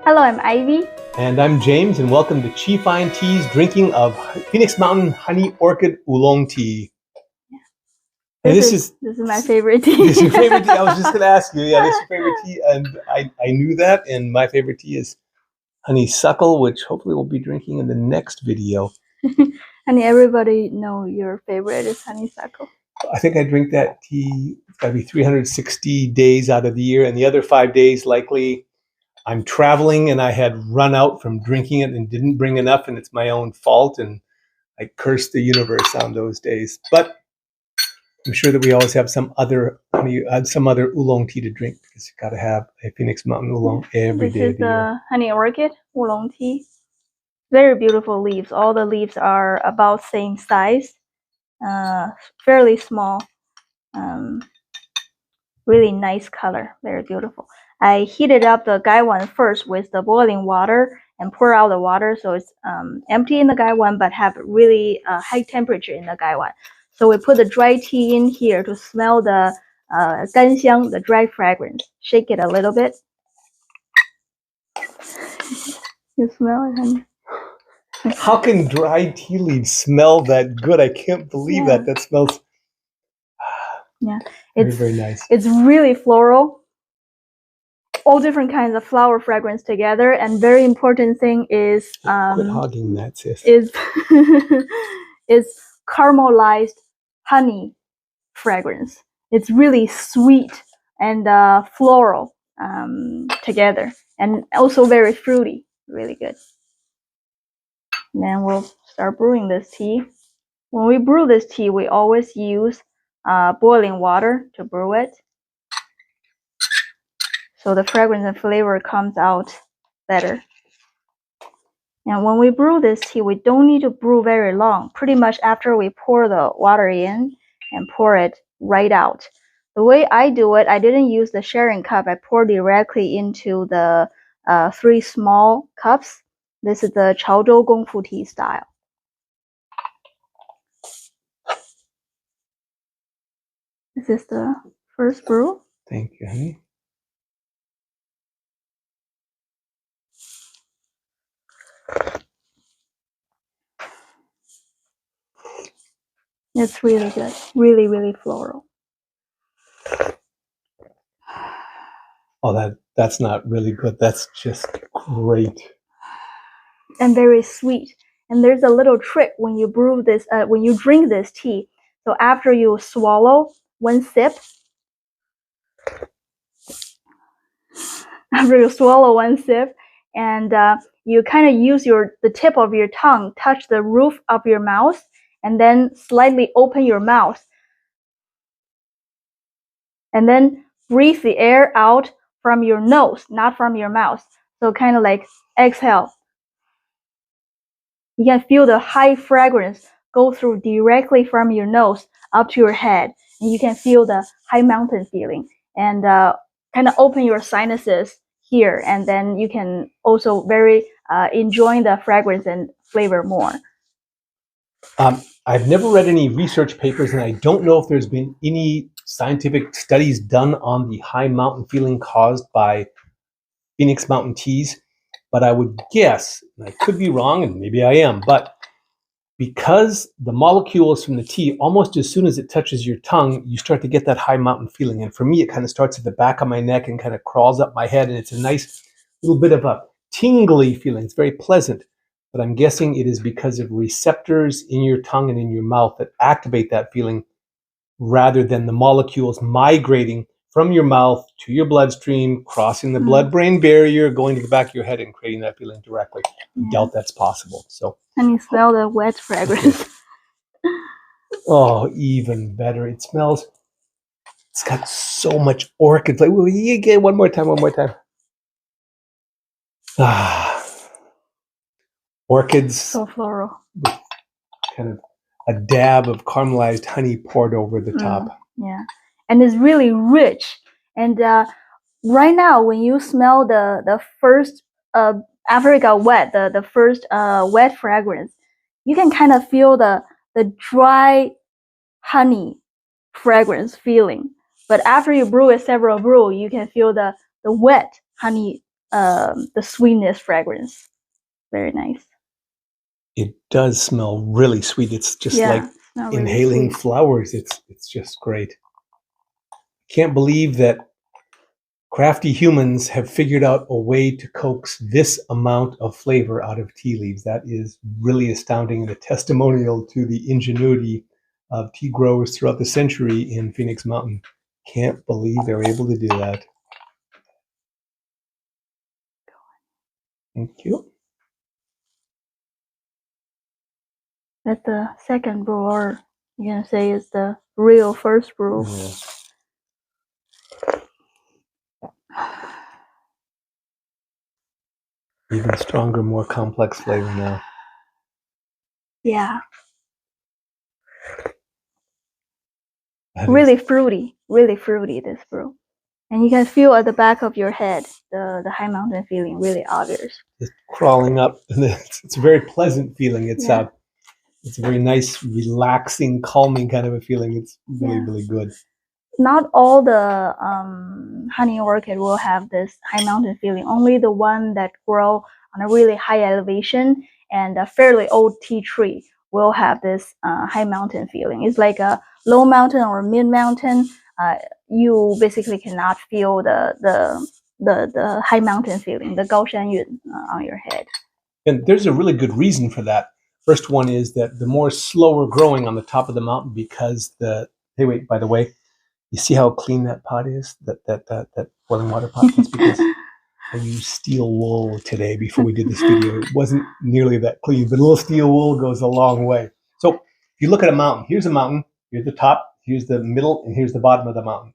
Hello, I'm Ivy. And I'm James, and welcome to Chi Fine Tea's drinking of Phoenix Mountain Honey Orchid Oolong tea. This is my favorite tea. This is your favorite tea? I was just going to ask you. Yeah, this is your favorite tea, and I knew that. And my favorite tea is honeysuckle, which hopefully we'll be drinking in the next video. And everybody know your favorite is honeysuckle. I think I drink that tea. It's got to be 360 days out of the year, and the other 5 days likely I'm traveling and I had run out from drinking it and didn't bring enough, and it's my own fault, and I curse the universe on those days. But I'm sure that we always have some other oolong tea to drink, because you've got to have a Phoenix Mountain oolong every day of the year. This is the honey orchid oolong tea. Very beautiful leaves. All the leaves are about same size, fairly small. Really nice color. Very beautiful. I heated up the gaiwan first with the boiling water and pour out the water, so it's empty in the gaiwan but have really high temperature in the gaiwan. So we put the dry tea in here to smell the Dancong, the dry fragrance. Shake it a little bit. You smell it, honey? How can dry tea leaves smell that good? I can't believe that. That smells it's very nice. It's really floral. All different kinds of flower fragrance together, and very important thing is quit hogging that, sis. Is caramelized honey fragrance. It's really sweet and floral together, and also very fruity. Really good. And then we'll start brewing this tea. When we brew this tea, we always use boiling water to brew it, so the fragrance and flavor comes out better. And when we brew this tea, we don't need to brew very long. Pretty much after we pour the water in and pour it right out. The way I do it, I didn't use the sharing cup. I pour directly into the 3 small cups. This is the Chaozhou Gongfu tea style. This is the first brew. Thank you, honey. It's really good. Really, really floral. Oh, that's not really good. That's just great. And very sweet. And there's a little trick when you brew this, when you drink this tea. So after you swallow one sip, and you kind of use the tip of your tongue, touch the roof of your mouth, and then slightly open your mouth. And then breathe the air out from your nose, not from your mouth. So kind of like exhale. You can feel the high fragrance go through directly from your nose up to your head. And you can feel the high mountain feeling. And kind of open your sinuses here. And then you can also very enjoy the fragrance and flavor more. I've never read any research papers, and I don't know if there's been any scientific studies done on the high mountain feeling caused by Phoenix Mountain teas, but I would guess, and I could be wrong, and maybe I am, but because the molecules from the tea, almost as soon as it touches your tongue, you start to get that high mountain feeling. And for me, it kind of starts at the back of my neck and kind of crawls up my head, and it's a nice little bit of a tingly feeling. It's very pleasant. But I'm guessing it is because of receptors in your tongue and in your mouth that activate that feeling, rather than the molecules migrating from your mouth to your bloodstream, crossing the blood-brain barrier, going to the back of your head and creating that feeling directly. I doubt that's possible. So. And you smell the wet fragrance. Oh, even better. It smells, it's got so much orchid flavor. Will you get one more time? Ah. Orchids. So floral. Kind of a dab of caramelized honey poured over the top. Yeah, and it's really rich. And right now, when you smell the first after it got wet, the first wet fragrance, you can kind of feel the dry honey fragrance feeling. But after you brew it several brew, you can feel the wet honey the sweetness fragrance. Very nice. It does smell really sweet. It's just like not really inhaling sweet. flowers. It's just great. Can't believe that crafty humans have figured out a way to coax this amount of flavor out of tea leaves. That is really astounding and a testimonial to the ingenuity of tea growers throughout the century in Phoenix Mountain. Can't believe they were able to do that. Thank you. That's the second brew, or you can say it's the real first brew. Yeah. Even stronger, more complex flavor now. Yeah. Really fruity, this brew. And you can feel at the back of your head the high mountain feeling really obvious. Just crawling up, and it's a very pleasant feeling. It's a very nice, relaxing, calming kind of a feeling. It's really good. Not all the honey orchid will have this high mountain feeling. Only the one that grow on a really high elevation and a fairly old tea tree will have this high mountain feeling. It's like a low mountain or mid mountain. You basically cannot feel the high mountain feeling, the 高山云 on your head. And there's a really good reason for that. First one is that the more slower growing on the top of the mountain because hey, wait, by the way, you see how clean that pot is? That boiling water pot? That's because I used steel wool today before we did this video. It wasn't nearly that clean, but a little steel wool goes a long way. So if you look at a mountain, here's the top, here's the middle, and here's the bottom of the mountain.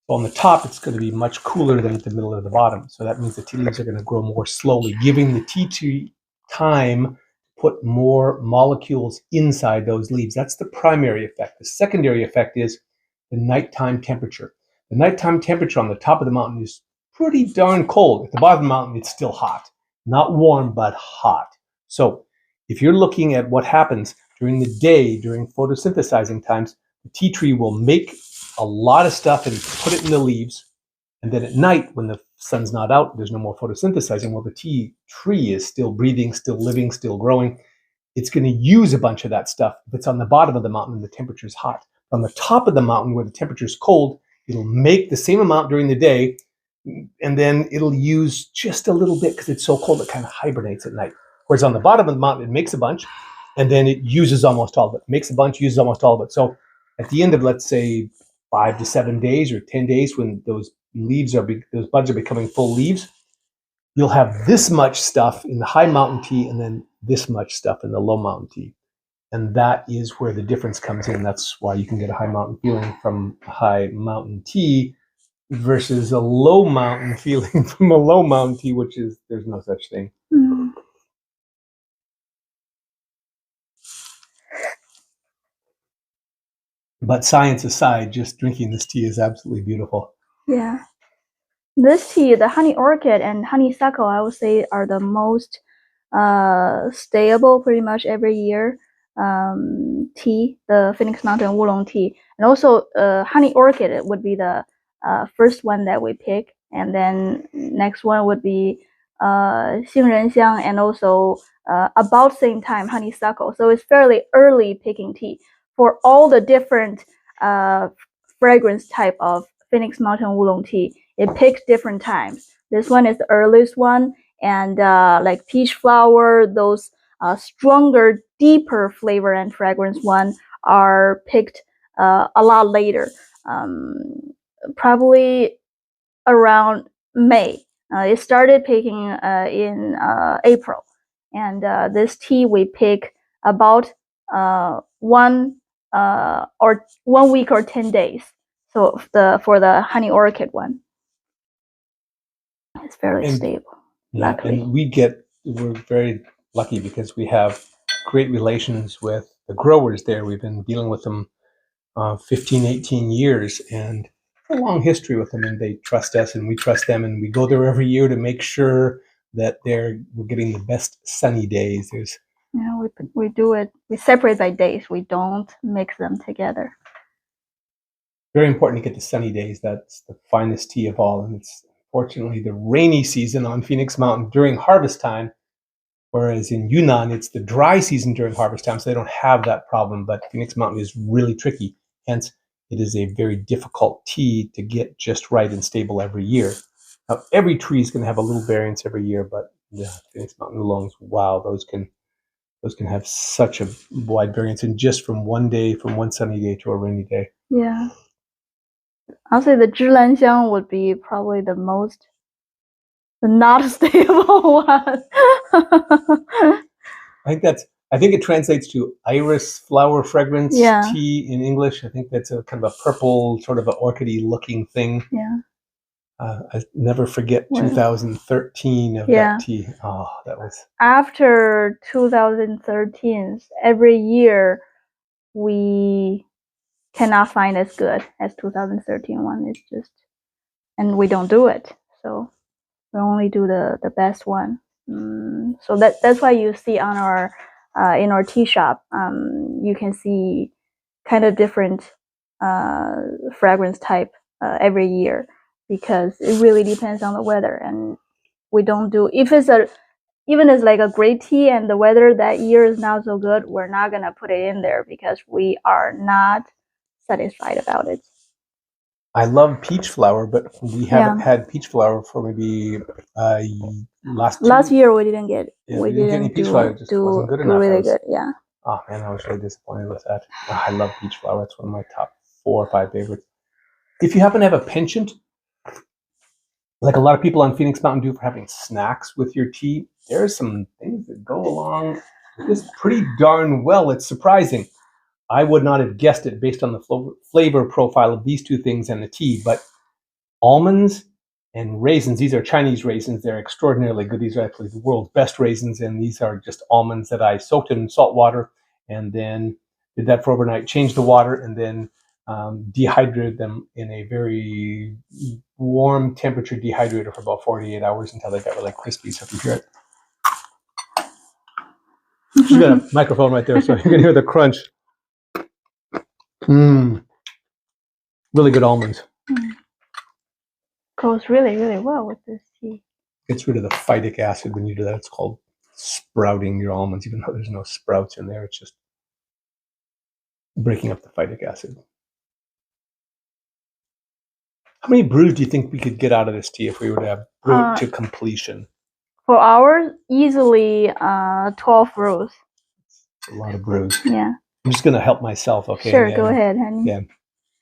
So on the top, it's going to be much cooler than at the middle or the bottom. So that means the tea leaves are going to grow more slowly, giving the tea tree time to put more molecules inside those leaves. That's the primary effect. The secondary effect is the nighttime temperature. The nighttime temperature on the top of the mountain is pretty darn cold. At the bottom of the mountain, it's still hot. Not warm, but hot. So if you're looking at what happens during the day, during photosynthesizing times, the tea tree will make a lot of stuff and put it in the leaves. And then at night, when the sun's not out, there's no more photosynthesizing. Well, the tea tree is still breathing, still living, still growing. It's going to use a bunch of that stuff. If it's on the bottom of the mountain and the temperature is hot. On the top of the mountain where the temperature is cold, it'll make the same amount during the day, and then it'll use just a little bit because it's so cold it kind of hibernates at night. Whereas on the bottom of the mountain, it makes a bunch, and then it uses almost all of it. Makes a bunch, uses almost all of it. So at the end of, let's say, 5 to 7 days or 10 days, when those buds are becoming full leaves, you'll have this much stuff in the high mountain tea, and then this much stuff in the low mountain tea. And that is where the difference comes in. That's why you can get a high mountain feeling from high mountain tea versus a low mountain feeling from a low mountain tea, which is, there's no such thing. Mm. But science aside, just drinking this tea is absolutely beautiful. Yeah. This tea, the honey orchid and honeysuckle, I would say are the most stable pretty much every year tea, the Phoenix Mountain Oolong tea. And also honey orchid would be the first one that we pick. And then next one would be Xiang, and also about same time honeysuckle. So it's fairly early picking tea. For all the different fragrance type of Phoenix Mountain Oolong tea, it picks different times. This one is the earliest one, and like peach flower, those stronger, deeper flavor and fragrance one are picked a lot later, probably around May. It started picking in April, and this tea we pick about 1 week or 10 days. So for the honey orchid one, it's fairly stable. Yeah, luckily. and we're very lucky because we have great relations with the growers there. We've been dealing with them 15, 18 years, and a long history with them, and they trust us and we trust them, and we go there every year to make sure that we're getting the best sunny days. We separate by days. We don't mix them together. Very important to get the sunny days. That's the finest tea of all, and it's unfortunately the rainy season on Phoenix Mountain during harvest time, whereas in Yunnan it's the dry season during harvest time, so they don't have that problem. But Phoenix Mountain is really tricky. Hence, it is a very difficult tea to get just right and stable every year. Now, every tree is going to have a little variance every year, but yeah, Phoenix Mountain Oolongs, wow, those can have such a wide variance, and just from one day, from one sunny day to a rainy day. Yeah. I'll say the Zhilan Xiang would be probably the not stable one. I think it translates to iris flower fragrance Yeah. tea in English. I think that's a kind of a purple, sort of an orchidy looking thing. Yeah. I never forget 2013 of Yeah. that tea. Oh, that was after 2013. Every year we cannot find as good as 2013 one. It's just, and we don't do it. So we only do the best one. So that's why you see on our in our tea shop, you can see kind of different fragrance type every year, because it really depends on the weather, and we don't do, if it's a, even it's like a great tea and the weather that year is not so good, we're not gonna put it in there because we are not satisfied about it. I love peach flower, but we haven't had peach flower for maybe last year we didn't get it. Yeah, we didn't get any peach flower. It just wasn't good enough. Really good, yeah. Oh man, I was really disappointed with that. Oh, I love peach flower. It's one of my top 4 or 5 favorites. If you happen to have a penchant, like a lot of people on Phoenix Mountain do for having snacks with your tea, there are some things that go along with this pretty darn well. It's surprising. I would not have guessed it based on the flavor profile of these two things and the tea, but almonds and raisins, these are Chinese raisins. They're extraordinarily good. These are actually the world's best raisins, and these are just almonds that I soaked in salt water and then did that for overnight, changed the water, and then dehydrated them in a very warm temperature dehydrator for about 48 hours until they got really crispy. So if you hear it, she's got a microphone right there, so you can hear the crunch. Really good almonds. Goes really, really well with this tea. Gets rid of the phytic acid when you do that. It's called sprouting your almonds, even though there's no sprouts in there. It's just breaking up the phytic acid. How many brews do you think we could get out of this tea if we were to have brew it to completion? For ours, easily 12 brews. A lot of brews. Yeah. I'm just going to help myself, okay? Sure, go ahead, honey. Yeah.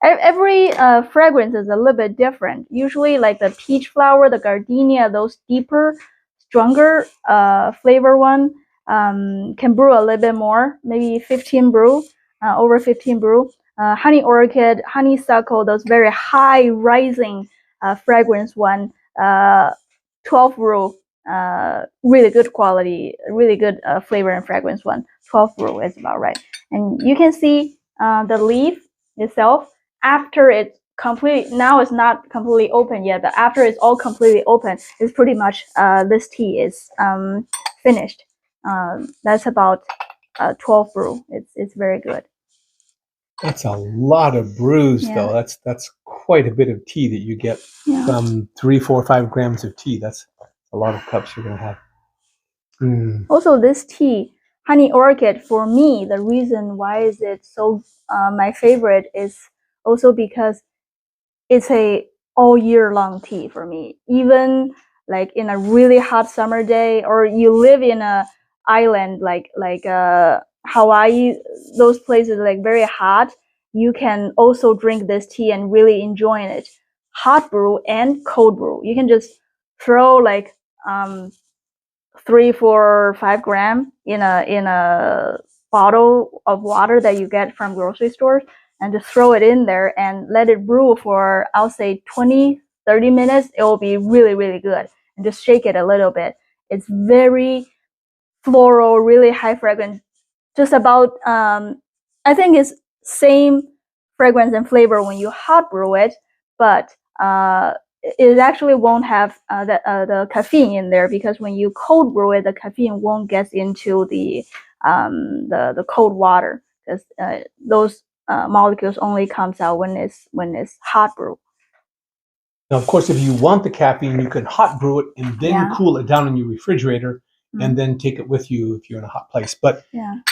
Every fragrance is a little bit different. Usually, like the peach flower, the gardenia, those deeper, stronger flavor one can brew a little bit more, maybe 15 brew, over 15 brew. Honey orchid, honeysuckle, those very high rising fragrance one, 12 brew, really good quality, really good flavor and fragrance one. 12 brew is about right. And you can see the leaf itself. After it's complete, now it's not completely open yet, but after it's all completely open, it's pretty much this tea is finished. That's about 12 brew. It's very good. That's a lot of brews, though. That's quite a bit of tea that you get from 3, 4, 5 grams of tea. That's a lot of cups you're gonna have. Also, this tea, honey orchid, for me, the reason why is it so my favorite is also because it's a all year long tea for me. Even like in a really hot summer day, or you live in a island like Hawaii, those places like very hot, you can also drink this tea and really enjoy it. Hot brew and cold brew. You can just throw like 3, 4, 5 gram in a bottle of water that you get from grocery stores, and just throw it in there and let it brew for, I'll say 20, 30 minutes. It will be really, really good. And just shake it a little bit. It's very floral, really high fragrance. Just about, I think it's same fragrance and flavor when you hot brew it, but it actually won't have the caffeine in there, because when you cold brew it, the caffeine won't get into the cold water, because those molecules only comes out when it's hot brew. Now, of course, if you want the caffeine, you can hot brew it and then cool it down in your refrigerator and then take it with you if you're in a hot place. But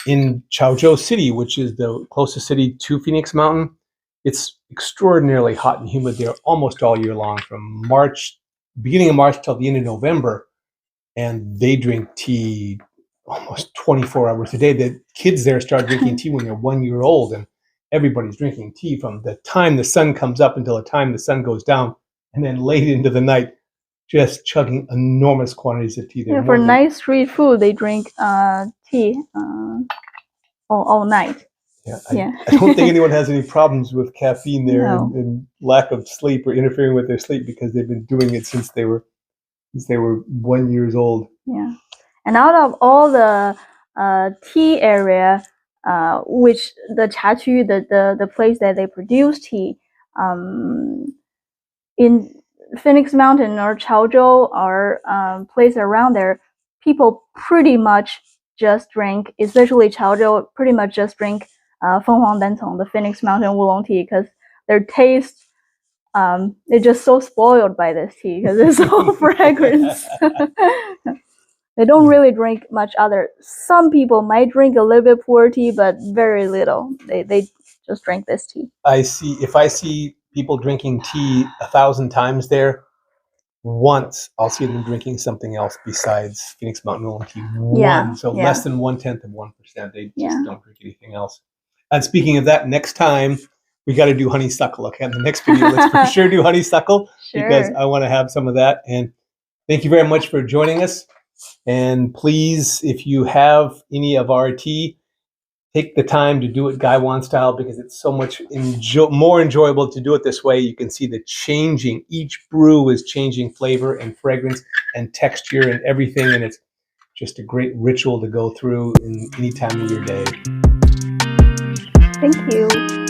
in Chaozhou City, which is the closest city to Phoenix Mountain, it's extraordinarily hot and humid there almost all year long, from beginning of March till the end of November. And they drink tea almost 24 hours a day. The kids there start drinking tea when they're 1 year old, and everybody's drinking tea from the time the sun comes up until the time the sun goes down, and then late into the night, just chugging enormous quantities of tea. For nice street food, they drink tea all night. I don't think anyone has any problems with caffeine there and lack of sleep or interfering with their sleep, because they've been doing it since they were 1 year old. Yeah, and out of all the tea area, which the Chachu, the place that they produce tea, in Phoenix Mountain or Chaozhou or place around there, people pretty much just drink, especially Chaozhou, pretty much just drink Fenghuang Dancong, the Phoenix Mountain Oolong tea, because their taste, they're just so spoiled by this tea because it's so fragrance. They don't really drink much other. Some people might drink a little bit pu'er tea, but very little. They just drink this tea. If I see people drinking tea 1,000 times there, once I'll see them drinking something else besides Phoenix Mountain Oolong tea. Less than 1/10 of 1%. They just don't drink anything else. And speaking of that, next time we got to do honeysuckle. Okay, in the next video, let's for sure do honeysuckle, because I want to have some of that. And thank you very much for joining us. And please, if you have any of our tea, take the time to do it Gaiwan style, because it's so much more enjoyable to do it this way. You can see the changing. Each brew is changing flavor and fragrance and texture and everything, and it's just a great ritual to go through in any time of your day. Thank you.